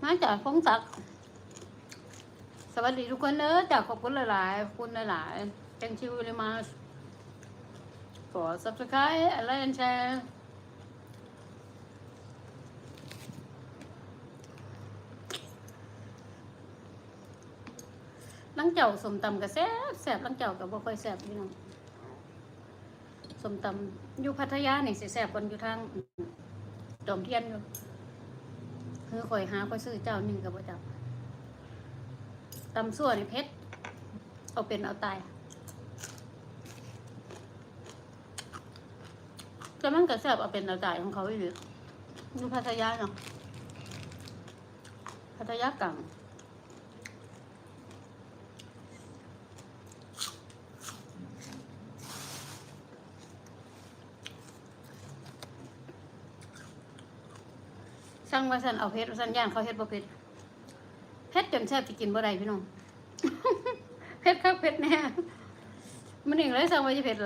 มาจากพงศักดิ์สวัสดีทุกคนเนอะจากขอบคุณหลายๆคุณหลายๆ thank you very much for subscribe and like and share ลังเจ้าสมตำกับแซ่บแซ่บลังเจ้ากับบ่ค่อยแซ่บพี่น้องสมตำอยู่พัทยานี่สิแซ่บกว่าอยู่ทางจอมเทียนอยู่คือข่อยหาข่อยซื้อเจ้าหนึ่งกับบ่จับตำซั่วนี่เผ็ดเอาเป็นเอาตายแต่มันก็แซ่บเอาเป็นเอาตายของเขาอยู่อยู่พัทยาเนาะพัทยากลางสั่งว่าสั่นเอาเผ็ดว่าสั่นย่างเขาเฮ็ดบ่เผ็ดเผ็ดจนแซ่บสิกินบ่ได้พี่น้อง เผ็ดคักเผ็ดแน่มันเองเลยสั่งว่าสิเผ็ด